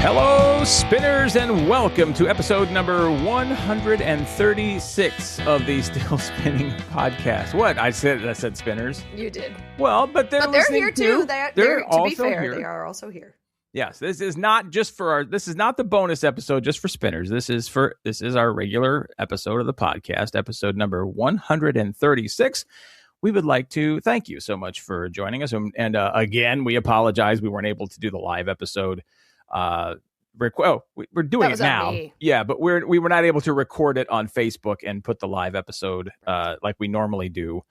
Hello, spinners, and welcome to episode number 136 of the Still Spinning podcast. What? I said spinners. You did. Well, but they're here too. They're also to be fair, here. they are also here. Yes, this is not just for this is not the bonus episode just for spinners. This is our regular episode of the podcast, episode number 136. We would like to thank you so much for joining us. And again, we apologize. We weren't able to do the live episode. We're doing it now. Yeah, but we were not able to record it on Facebook and put the live episode like we normally do.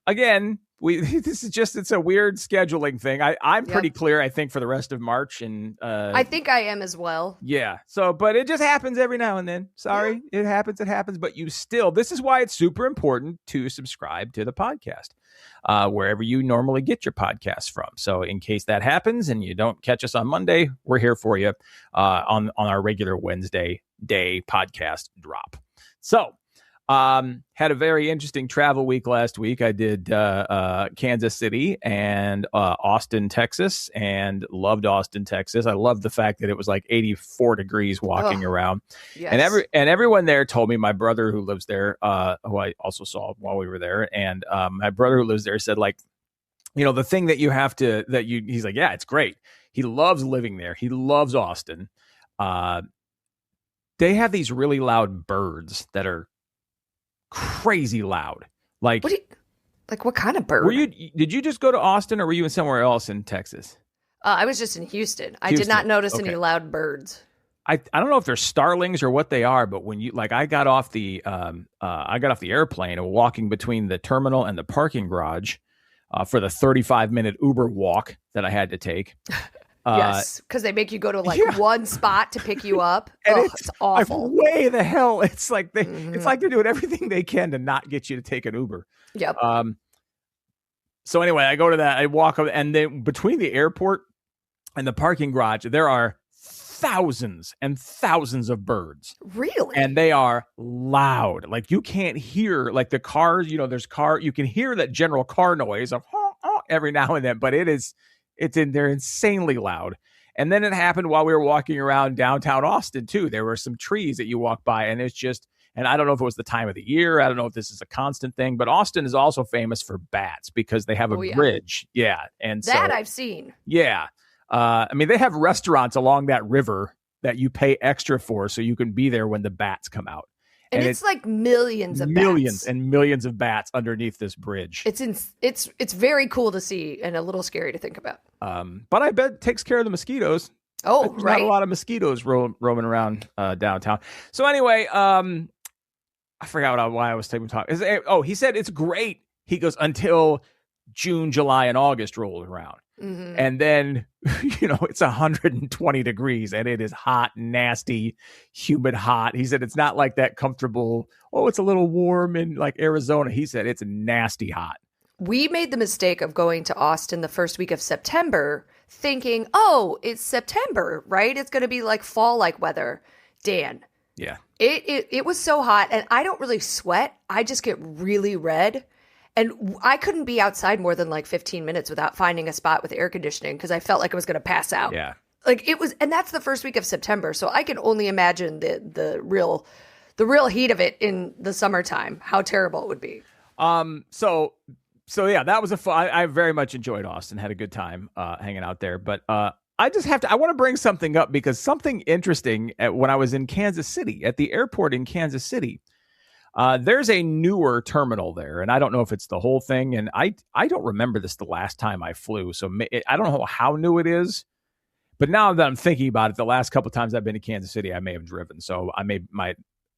Again, it's a weird scheduling thing. I'm pretty clear, I think, for the rest of March, and I think I am as well. Yeah. So, but it just happens every now and then. Sorry, It happens. But this is why it's super important to subscribe to the podcast, wherever you normally get your podcasts from. So, in case that happens and you don't catch us on Monday, we're here for you on our regular Wednesday day podcast drop. So. Had a very interesting travel week last week. I did Kansas City and Austin, Texas, and loved Austin, Texas. I loved the fact that it was like 84 degrees walking around. Yes. And everyone there told me, my brother who lives there, who I also saw while we were there, and my brother who lives there said, like, the thing that he's like, yeah, it's great. He loves living there. He loves Austin. They have these really loud birds that are crazy loud. Like what kind of bird? Did you just go to Austin, or were you in somewhere else in Texas? I was just in Houston. I did not notice any loud birds. I don't know if they're starlings or what they are, but when I got off the airplane and walking between the terminal and the parking garage for the 35-minute Uber walk that I had to take. Yes, because they make you go to one spot to pick you up. And it's awful. Way the hell! It's like it's like they're doing everything they can to not get you to take an Uber. Yep. So anyway, I go to that. I walk up, and then between the airport and the parking garage, there are thousands and thousands of birds. Really? And they are loud. Like, you can't hear, like, the cars. You can hear that general car noise of every now and then, but they're insanely loud. And then it happened while we were walking around downtown Austin too. There were some trees that you walk by, and and I don't know if it was the time of the year. I don't know if this is a constant thing, but Austin is also famous for bats because they have a bridge. Yeah. And that I've seen. Yeah. I mean, they have restaurants along that river that you pay extra for so you can be there when the bats come out. And it's like millions and millions of bats underneath this bridge. It's very cool to see and a little scary to think about. But I bet it takes care of the mosquitoes. Oh, There's right. Not a lot of mosquitoes roaming around downtown. So anyway, I forgot why I was talking. He said it's great. He goes until June, July, and August roll around. Mm-hmm. And then, it's 120 degrees and it is hot, nasty, humid hot. He said it's not like that comfortable. Oh, it's a little warm in like Arizona. He said it's nasty hot. We made the mistake of going to Austin the first week of September thinking, oh, it's September, right? It's going to be like fall-like weather. Dan. Yeah. It was so hot, and I don't really sweat. I just get really red. And I couldn't be outside more than like 15 minutes without finding a spot with air conditioning because I felt like I was going to pass out. Yeah. Like it was, and that's the first week of September. So I can only imagine the real heat of it in the summertime, how terrible it would be. So yeah, that was I very much enjoyed Austin, had a good time hanging out there. But I want to bring something up because something interesting when I was in Kansas City, at the airport in Kansas City, there's a newer terminal there, and I don't know if it's the whole thing. And I don't remember this the last time I flew, so I don't know how new it is. But now that I'm thinking about it, the last couple of times I've been to Kansas City, I may have driven. So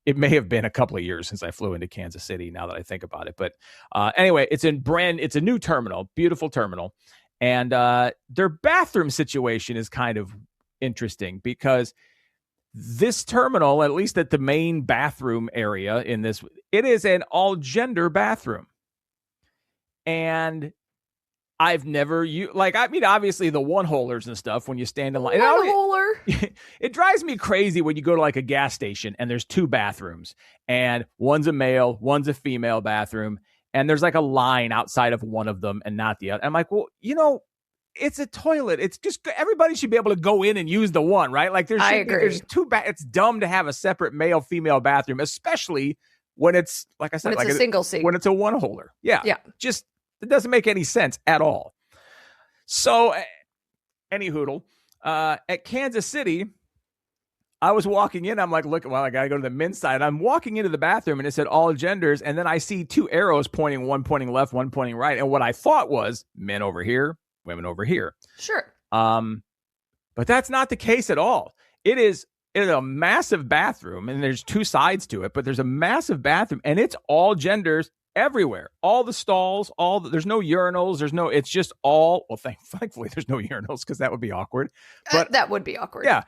it may have been a couple of years since I flew into Kansas City. Now that I think about it, but anyway, it's a new terminal, beautiful terminal, and their bathroom situation is kind of interesting because this terminal, at least at the main bathroom area it is an all-gender bathroom. And I've never obviously the one-holers and stuff when you stand in line. One-holer? It drives me crazy when you go to like a gas station and there's two bathrooms and one's a male, one's a female bathroom. And there's like a line outside of one of them and not the other. I'm like, well, it's a toilet. It's just everybody should be able to go in and use the one, right? Like I agree. There's it's dumb to have a separate male female bathroom, especially when it's like I said, when it's like a single seat, when it's a one holder. Yeah, just it doesn't make any sense at all. So, any hoodle at Kansas City. I was walking in. I'm like, look, well, I got to go to the men's side. I'm walking into the bathroom and it said all genders. And then I see two arrows pointing, one pointing left, one pointing right. And what I thought was men over here, women over here. Sure. But that's not the case at all. It is a massive bathroom and there's two sides to it, but there's a massive bathroom and it's all genders everywhere. All the stalls, there's no urinals. It's just all, well, thankfully there's no urinals because that would be awkward. But that would be awkward. Yeah.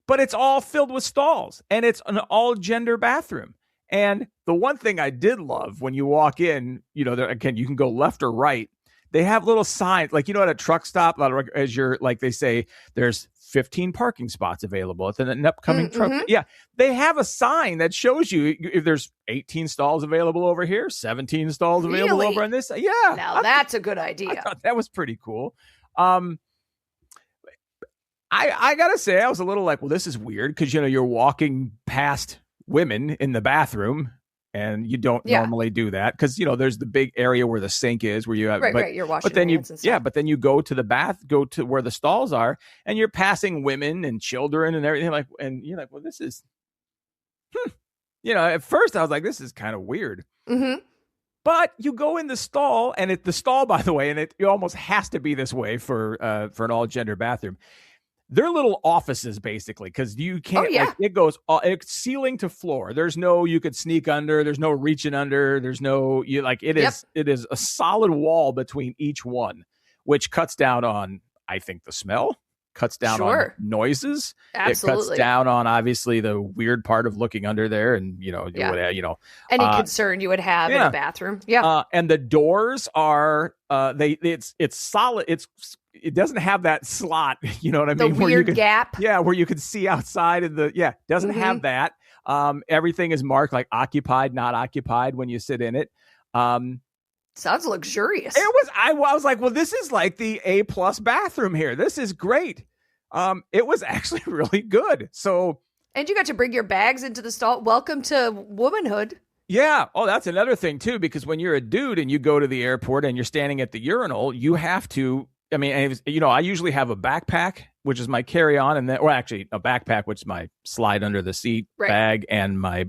But it's all filled with stalls and it's an all gender bathroom. And the one thing I did love when you walk in, again, you can go left or right. They have little signs, like, at a truck stop, as you're like, they say there's 15 parking spots available at an upcoming truck. Yeah. They have a sign that shows you if there's 18 stalls available over here, 17 stalls available over on this. Yeah. Now that's a good idea. I thought that was pretty cool. I gotta say, I was a little like, well, this is weird because you're walking past women in the bathroom, and you don't normally do that because there's the big area where the sink is, where you have right. You're washing. But then hands and stuff. but then you go to go to where the stalls are, and you're passing women and children and everything and you're like, well, this is, At first I was like, this is kind of weird. Mm-hmm. But you go in the stall, and the stall, by the way, and it almost has to be this way for an all gender bathroom. They're little offices, basically, because you can't, it goes it's ceiling to floor. There's no, you could sneak under. There's no reaching under. There's no, it is a solid wall between each one, which cuts down on, I think, the smell, cuts down on noises. Absolutely. It cuts down on, obviously, the weird part of looking under there and, any concern you would have in a bathroom. Yeah. And the doors are, it's solid. It doesn't have that slot, you know what I mean? The weird gap. Yeah, where you can see outside of doesn't have that. Everything is marked like occupied, not occupied when you sit in it. Sounds luxurious. I was like, well, this is like the A+ bathroom here. This is great. It was actually really good. So, and you got to bring your bags into the stall. Welcome to womanhood. Yeah. Oh, that's another thing too, because when you're a dude and you go to the airport and you're standing at the urinal, you have to, I usually have a backpack, which is my carry-on, and actually a backpack, which is my slide under the seat bag and my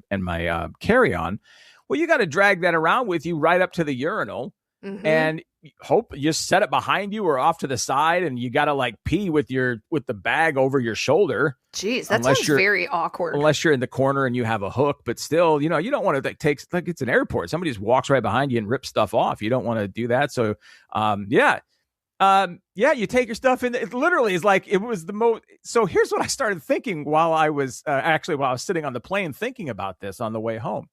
carry-on. Well, you got to drag that around with you right up to the urinal, and hope you set it behind you or off to the side, and you got to pee with the bag over your shoulder. Jeez, that sounds very awkward. Unless you're in the corner and you have a hook, but still, you don't want to take it's an airport. Somebody just walks right behind you and rips stuff off. You don't want to do that. So, you take your stuff in. It literally is like, it was the most. So here's what I started thinking while I was sitting on the plane thinking about this on the way home.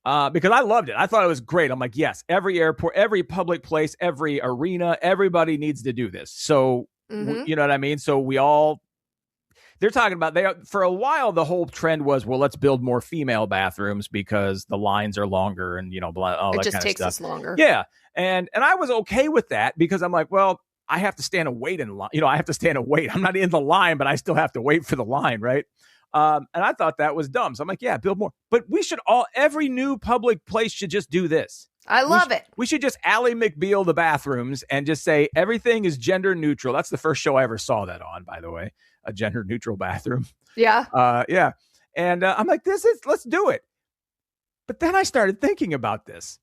Because I loved it. I thought it was great. I'm like, yes, every airport, every public place, every arena, everybody needs to do this. So, you know what I mean? So they're talking about, for a while, the whole trend was, well, let's build more female bathrooms because the lines are longer and, all that kind of stuff. It just takes us longer. Yeah. And I was okay with that because I'm like, well, I have to stand and wait in line. I have to stand and wait. I'm not in the line, but I still have to wait for the line. Right. And I thought that was dumb. So I'm like, yeah, build more. But every new public place should just do this. I love it. We should just Ally McBeal the bathrooms and just say everything is gender neutral. That's the first show I ever saw that on, by the way, a gender neutral bathroom. Yeah. Yeah. And I'm like, let's do it. But then I started thinking about this.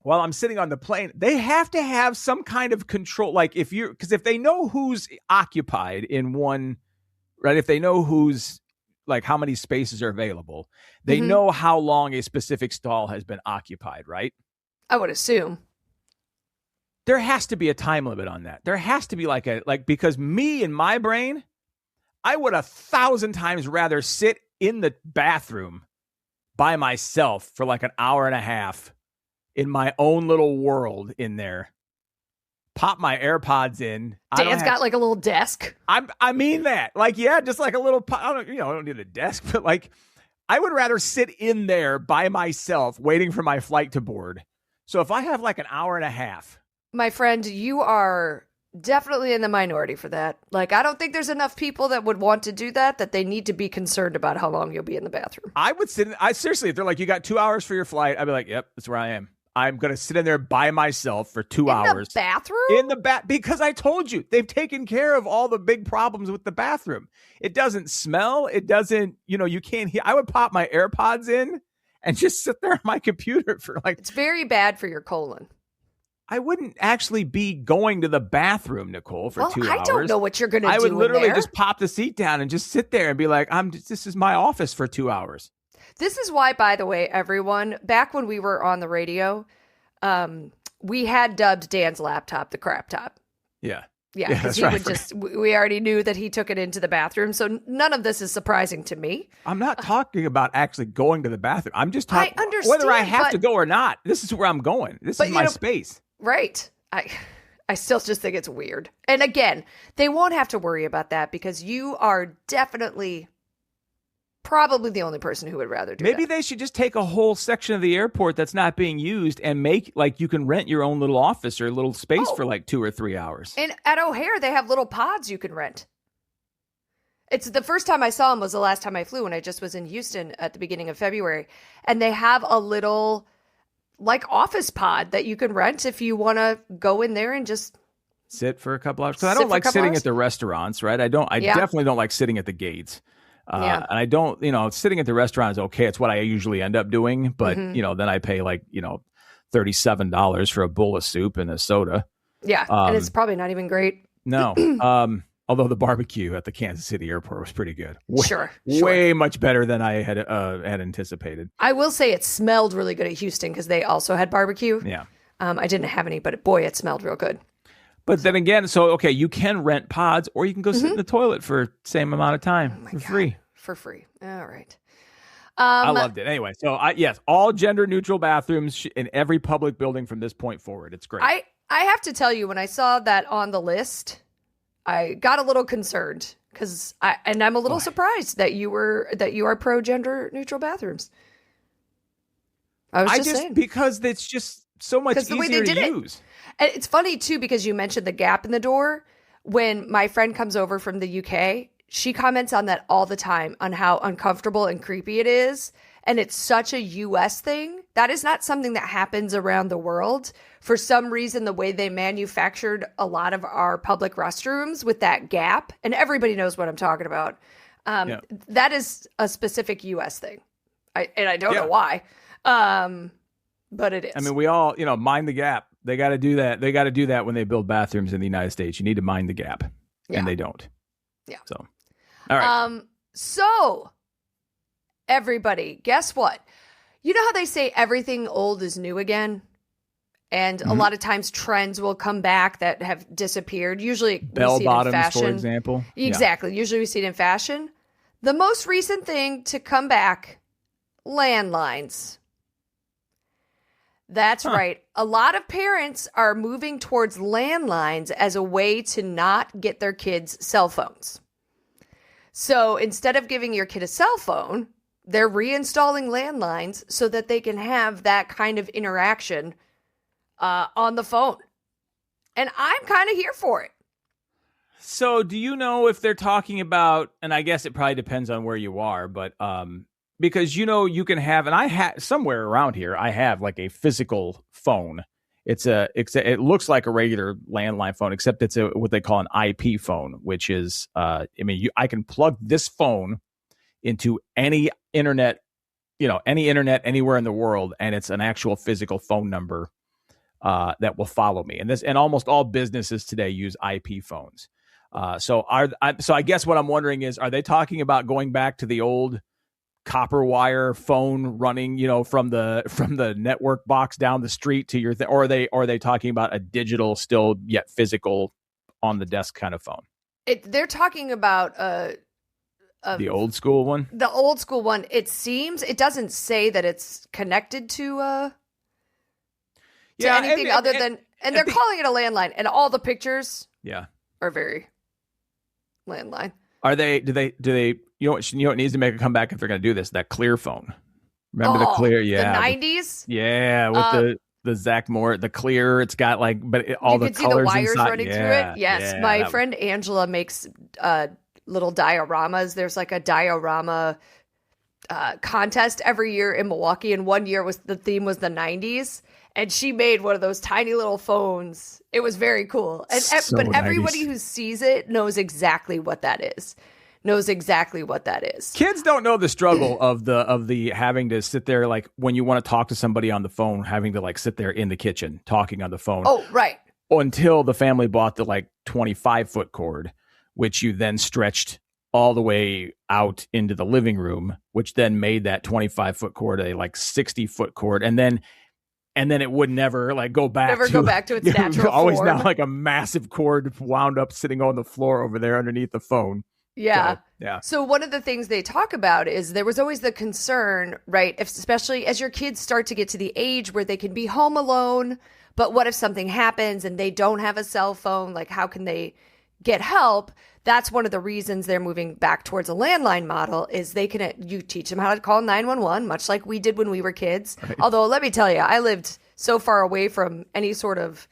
While I'm sitting on the plane, they have to have some kind of control. Because if they know who's occupied in one, right? If they know who's, how many spaces are available, they know how long a specific stall has been occupied, right? I would assume. There has to be a time limit on that. There has to be because me in my brain, I would 1,000 times rather sit in the bathroom by myself for an hour and a half in my own little world in there. Pop my AirPods in. Dan's got a little desk. I mean that. Just a little, I don't need a desk, but I would rather sit in there by myself waiting for my flight to board. So if I have an hour and a half My friend, you are definitely in the minority for that. Like, I don't think there's enough people that would want to do that they need to be concerned about how long you'll be in the bathroom. I would I seriously, if they're like, you got 2 hours for your flight, I'd be like, yep, that's where I am. I'm going to sit in there by myself for 2 hours. In the bathroom? In the because I told you, they've taken care of all the big problems with the bathroom. It doesn't smell. It doesn't, you can't hear. I would pop my AirPods in and just sit there on my computer for like. It's very bad for your colon. I wouldn't actually be going to the bathroom, Nicole, for 2 hours. I don't know what you're going to do. I would literally there. just pop the seat down and just sit there and be like, this is my office for 2 hours. This is why, by the way, everyone, back when we were on the radio, we had dubbed Dan's laptop the crap top. Yeah. Yeah, because he would we already knew that he took it into the bathroom. So none of this is surprising to me. I'm not talking about actually going to the bathroom. I'm just talking whether I have to go or not. This is where I'm going. This is my space. Right. I still just think it's weird. And again, they won't have to worry about that because you are definitely probably the only person who would rather do Maybe that. they should just take a whole section of the airport that's not being used and make like you can rent your own little office or a little space for like 2 or 3 hours. And at O'Hare, they have little pods you can rent. It's the first time I saw them was the last time I flew when I just was in Houston at the beginning of February. And they have a little like office pod that you can rent if you want to go in there and just sit for a couple hours. Because I don't like sitting at the restaurants, right? I definitely don't like sitting at the gates. And I don't, sitting at the restaurant is okay. It's what I usually end up doing. But, then I pay like, $37 for a bowl of soup and a soda. Yeah. And it's probably not even great. No. Although the barbecue at the Kansas City airport was pretty good. Sure. Way much better than I had anticipated. I will say it smelled really good at Houston because they also had barbecue. Yeah. I didn't have any, but boy, it smelled real good. But then again, okay, you can rent pods or you can go sit in the toilet for the same amount of time for free. For free. All right. I loved it. Anyway, so yes, all gender neutral bathrooms in every public building from this point forward. It's great. I have to tell you, when I saw that on the list, I got a little concerned because I'm a little surprised that you are pro gender neutral bathrings. I was just saying because it's just so much easier to use. And it's funny too because you mentioned the gap in the door. When my friend comes over from the UK, she comments on that all the time on how uncomfortable and creepy it is. And it's such a US thing. That is not something that happens around the world. For some reason, the way they manufactured a lot of our public restrooms with that gap, and everybody knows what I'm talking about. That is a specific US thing. I don't know why. But it is. I mean, we all, mind the gap. They got to do that. They got to do that when they build bathrooms in the United States. You need to mind the gap. And they don't. Yeah. So, all right. So everybody, guess what? You know how they say everything old is new again? And a lot of times trends will come back that have disappeared. Usually bell bottoms, for example. Exactly. Yeah. Usually we see it in fashion. The most recent thing to come back, landlines. That's right. A lot of parents are moving towards landlines as a way to not get their kids cell phones. So instead of giving your kid a cell phone, they're reinstalling landlines so that they can have that kind of interaction on the phone. And I'm kind of here for it. So do you know if they're talking about, and I guess it probably depends on where you are, but because, you can have, and I have somewhere around here, I have like a physical phone. It looks like a regular landline phone, except it's what they call an IP phone, which is, I can plug this phone into any internet anywhere in the world, and it's an actual physical phone number that will follow me. And almost all businesses today use IP phones. So I guess what I'm wondering is, are they talking about going back to the old copper wire phone running, from the network box down the street to your or are they talking about a digital, still yet physical, on the desk kind of phone? They're talking about the old school one. The old school one. It seems it doesn't say that it's connected to anything other than, and they're calling it a landline, and all the pictures are very landline. Are they? Do they? What needs to make a comeback if they're going to do this? That clear phone. Remember the clear? Yeah, the 90s. Yeah, with the Zach Moore, the clear. It's got like, but all you the can see the colors wires inside. running through it. Yes, my friend Angela makes little dioramas. There's like a diorama contest every year in Milwaukee, and one year the theme was the 90s, and she made one of those tiny little phones. It was very cool, and So but everybody 90s. who sees it knows exactly what that is. Kids don't know the struggle of the having to sit there, like when you want to talk to somebody on the phone, having to like sit there in the kitchen talking on the phone. Oh, right. Until the family bought the like 25-foot cord, which you then stretched all the way out into the living room, which then made that 25-foot cord a like 60-foot cord, and then it would never like go back to its natural always form. now like a massive cord wound up sitting on the floor over there underneath the phone. Yeah. So, yeah. So one of the things they talk about is there was always the concern, right? Especially as your kids start to get to the age where they can be home alone, but what if something happens and they don't have a cell phone? Like, how can they get help? That's one of the reasons they're moving back towards a landline model is you teach them how to call 911, much like we did when we were kids. Right. Although, let me tell you, I lived so far away from any sort of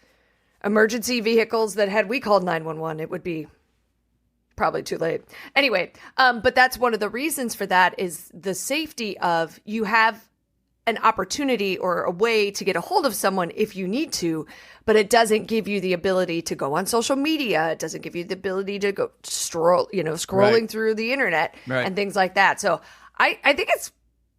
emergency vehicles that had we called 911, it would be probably too late. Anyway, but that's one of the reasons for that is the safety of you have an opportunity or a way to get a hold of someone if you need to, but it doesn't give you the ability to go on social media. It doesn't give you the ability to go scrolling Right. through the internet Right. and things like that. So I think it's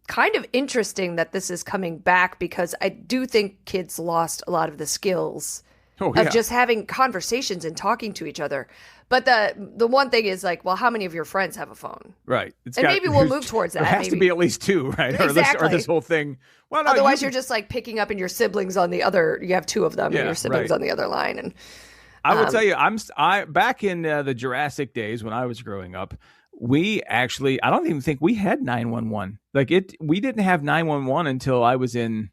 kind of interesting that this is coming back because I do think kids lost a lot of the skills of just having conversations and talking to each other. But the one thing is like, well, how many of your friends have a phone? Right. Maybe we'll move towards that. There has to be at least two, right? Exactly. Or this whole thing. Well, no, Otherwise, you're just like picking up and your siblings on the other. You have two of them, and your siblings right. on the other line. And I will tell you, I back in the Jurassic days when I was growing up, we actually, I don't even think we had 911. Like we didn't have 911 until I was in,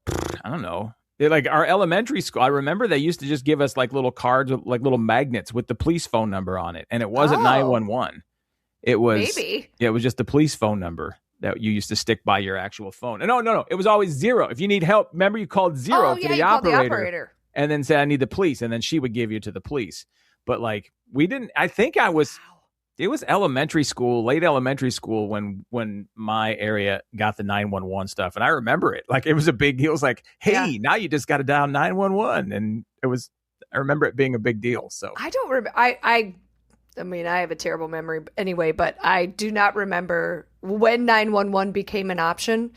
I don't know. Like our elementary school, I remember they used to just give us like little cards, like little magnets with the police phone number on it, and it wasn't 911. It was it was just the police phone number that you used to stick by your actual phone. And no, it was always 0. If you need help, remember you called 0 to the operator, and then said I need the police, and then she would give you to the police. But like we didn't. I think I was. It was elementary school, late elementary school when my area got the 911 stuff. And I remember it. Like it was a big deal. It was like, hey, now you just got to dial 911. And I remember it being a big deal. So I don't remember. I mean, I have a terrible memory anyway, but I do not remember when 911 became an option.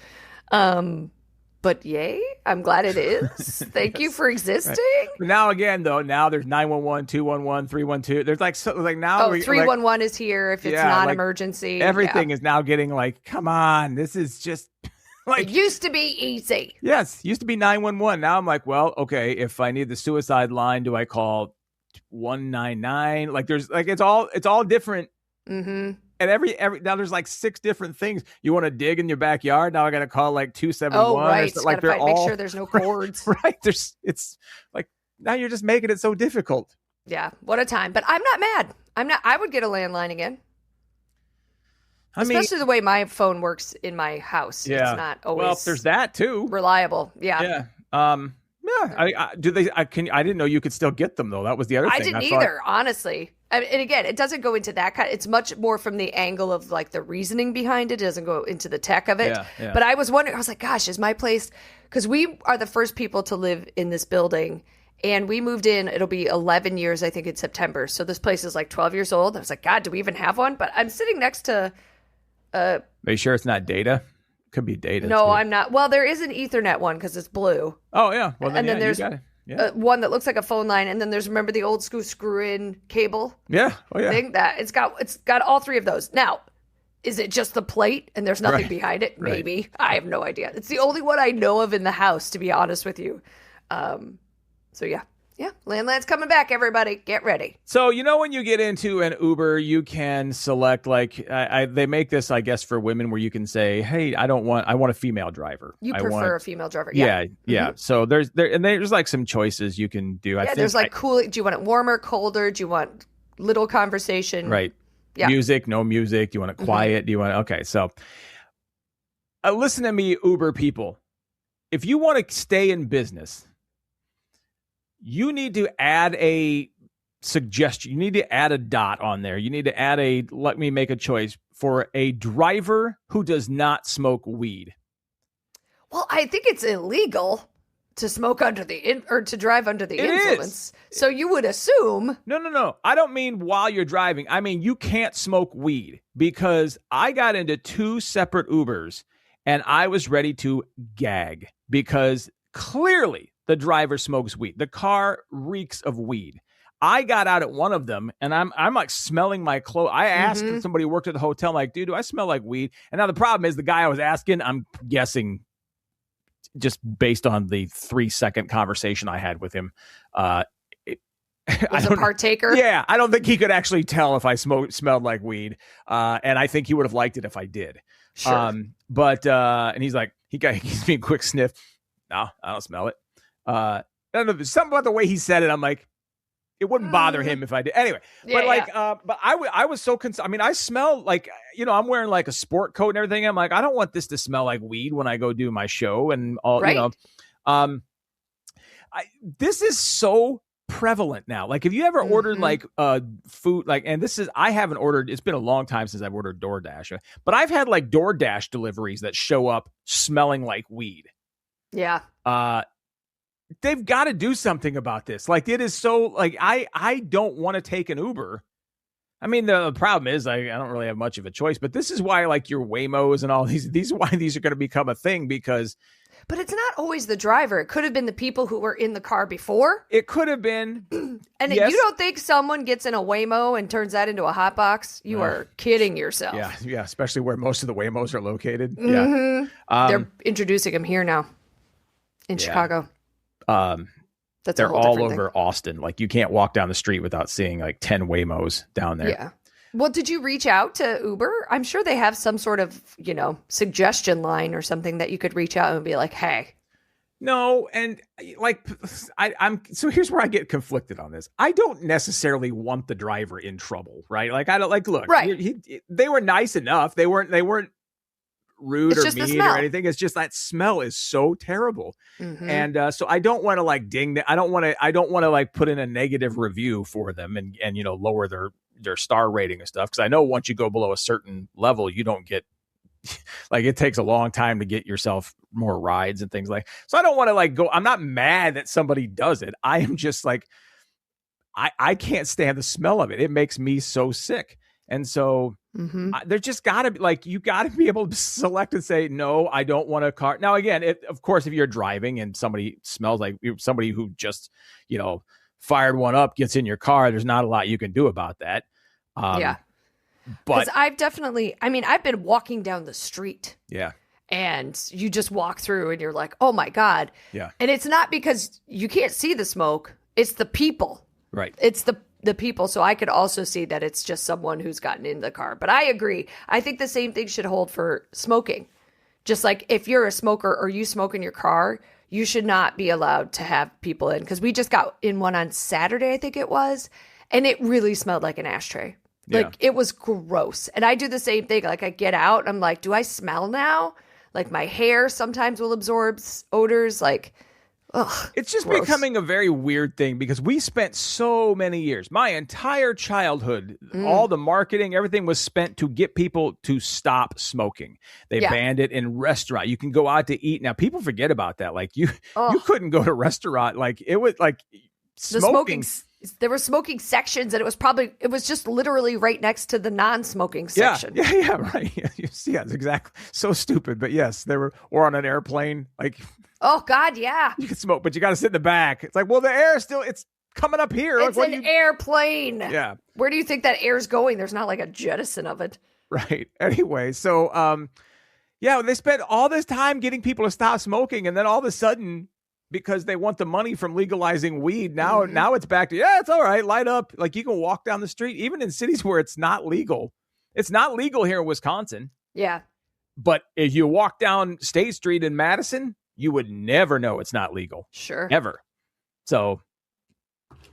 But yay, I'm glad it is. Thank you for existing. Right. Now again, though, now there's 911, 211, 312. There's like now. 311 is here if it's not emergency. Everything is now getting like, come on, this is just like it used to be easy. Yes, used to be 911. Now I'm like, well, okay, if I need the suicide line, do I call 199? Like there's like it's all different. Mm-hmm. And every now there's like 6 different things. You want to dig in your backyard? Now I got to call like 271. Oh, right. Like make sure there's no cords. Right. It's like now you're just making it so difficult. Yeah. What a time. But I'm not mad. I would get a landline again. Especially the way my phone works in my house. Yeah. It's not always. Well, there's that too. Reliable. Yeah. Yeah. Yeah. I didn't know you could still get them though. That was the other thing. I didn't either, honestly. And again, it doesn't go into that kind. It's much more from the angle of like the reasoning behind it. It doesn't go into the tech of it. Yeah. But I was wondering, I was like, gosh, is my place, because we are the first people to live in this building, and we moved in, it'll be 11 years, I think, in September. So this place is like 12 years old. I was like, God, do we even have one? But I'm sitting next to Are you sure it's not data? Could be data. No, too. I'm not. Well, there is an Ethernet one because it's blue. Oh yeah. Well, then, and then there's you got it. one that looks like a phone line, and then there's, remember the old school screw-in cable? Yeah. Oh yeah. Thing that it's got all 3 of those. Now, is it just the plate and there's nothing behind it? Right. Maybe. I have no idea. It's the only one I know of in the house, to be honest with you. So yeah. Yeah, landline's coming back, everybody. Get ready. So, when you get into an Uber, you can select, like, they make this, I guess, for women where you can say, hey, I want a female driver. You prefer a female driver. Yeah. Mm-hmm. So there's like some choices you can do. I think there's like cool. Do you want it warmer, colder? Do you want little conversation? Right. Yeah. Music, no music. Do you want it quiet? Do you want okay. So listen to me, Uber people. if you want to stay in business, you need to add a suggestion. You need to add a dot on there. You need to add a, let me make a choice for a driver who does not smoke weed. Well, I think it's illegal to smoke under or to drive under the influence. So you would assume. No. I don't mean while you're driving. I mean, you can't smoke weed, because I got into 2 separate Ubers and I was ready to gag because clearly the driver smokes weed. The car reeks of weed. I got out at one of them and I'm like smelling my clothes. I asked somebody who worked at the hotel, I'm like, dude, do I smell like weed? And now the problem is the guy I was asking, I'm guessing just based on the 3-second conversation I had with him, was a partaker. Yeah, I don't think he could actually tell if I smelled like weed, and I think he would have liked it if I did. Sure. And he's like, he gives me a quick sniff. No, I don't smell it. I don't know. There's something about the way he said it. I'm like, it wouldn't bother him if I did. Anyway, but I was so concerned. I mean, I smell like, I'm wearing like a sport coat and everything. I'm like, I don't want this to smell like weed when I go do my show and all, right. This is so prevalent now. Like, have you ever ordered like food? Like, and I haven't ordered, it's been a long time since I've ordered DoorDash, but I've had like DoorDash deliveries that show up smelling like weed. Yeah. They've got to do something about this. Like, it is so, like, I don't want to take an Uber. I mean, the problem is I don't really have much of a choice, but this is why, like, your Waymos and all these are why these are going to become a thing, because. But it's not always the driver. It could have been the people who were in the car before. It could have been. And yes. You don't think someone gets in a Waymo and turns that into a hot box? You are kidding yourself. Yeah, especially where most of the Waymos are located. Mm-hmm. Yeah. They're introducing them here now in Chicago. That's they're all over Austin. Like, you can't walk down the street without seeing like 10 Waymos down there. Yeah. Well, did you reach out to Uber? I'm sure they have some sort of, suggestion line or something that you could reach out and be like, hey. No, and like I'm so here's where I get conflicted on this. I don't necessarily want the driver in trouble, right? Like, I don't like, look, right. They were nice enough. They weren't rude or mean or anything. It's just that smell is so terrible. Mm-hmm. And so I don't want to like ding I don't want to like put in a negative review for them and lower their star rating and stuff, because I know once you go below a certain level, you don't get like, it takes a long time to get yourself more rides and things like. So I don't want to like go. I'm not mad that somebody does it. I am just like, I can't stand the smell of it. It makes me so sick. And so there's just got to be like, you got to be able to select and say, no, I don't want a car. Now, again, of course, if you're driving and somebody smells like somebody who just, fired one up gets in your car, there's not a lot you can do about that. Yeah. But I've been walking down the street. Yeah. And you just walk through and you're like, oh my God. Yeah. And it's not because you can't see the smoke. It's the people. Right. It's the people. So I could also see that it's just someone who's gotten in the car. But I agree. I think the same thing should hold for smoking. Just like if you're a smoker or you smoke in your car, you should not be allowed to have people in. Because we just got in one on Saturday, I think it was. And it really smelled like an ashtray. Like, it was gross. And I do the same thing. Like, I get out, I'm like, do I smell now? Like, my hair sometimes will absorb odors. Like, ugh. It's just gross. becoming a very weird thing, because we spent so many years, my entire childhood, all the marketing, everything was spent to get people to stop smoking. They banned it in restaurant. You can go out to eat. Now, people forget about that. Like, you couldn't go to a restaurant. Like, it was like smoking. There were smoking sections, and it was just literally right next to the non-smoking section. Yeah, right. Yeah, it's exactly. So stupid, but yes, or on an airplane. Like, oh God, yeah. You can smoke, but you got to sit in the back. It's like, well, the air is it's coming up here. It's an airplane. Yeah. Where do you think that air's going? There's not like a jettison of it. Right. Anyway, so they spent all this time getting people to stop smoking, and then all of a sudden, because they want the money from legalizing weed, now it's back to, it's all right, light up. Like, you can walk down the street, even in cities where it's not legal. It's not legal here in Wisconsin. Yeah. But if you walk down State Street in Madison, you would never know it's not legal. Sure. Ever. So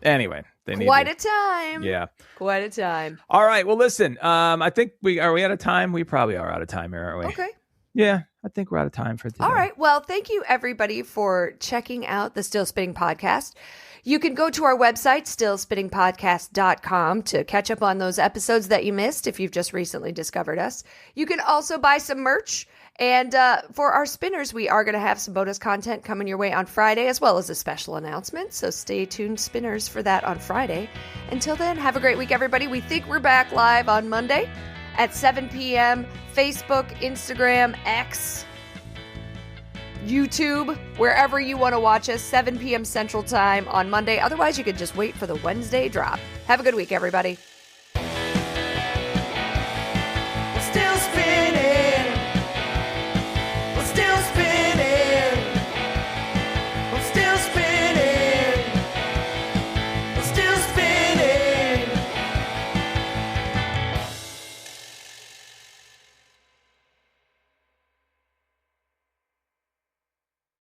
anyway, quite a time. Yeah. Quite a time. All right. Well, listen, I think are we out of time? We probably are out of time here, aren't we? Okay. Yeah. I think we're out of time for today. All right. Well, thank you everybody for checking out the Still Spinning Podcast. You can go to our website, stillspinningpodcast.com, to catch up on those episodes that you missed if you've just recently discovered us. You can also buy some merch. And for our spinners, we are going to have some bonus content coming your way on Friday, as well as a special announcement. So stay tuned, spinners, for that on Friday. Until then, have a great week, everybody. We think we're back live on Monday at 7 p.m. Facebook, Instagram, X, YouTube, wherever you want to watch us, 7 p.m. Central Time on Monday. Otherwise, you could just wait for the Wednesday drop. Have a good week, everybody.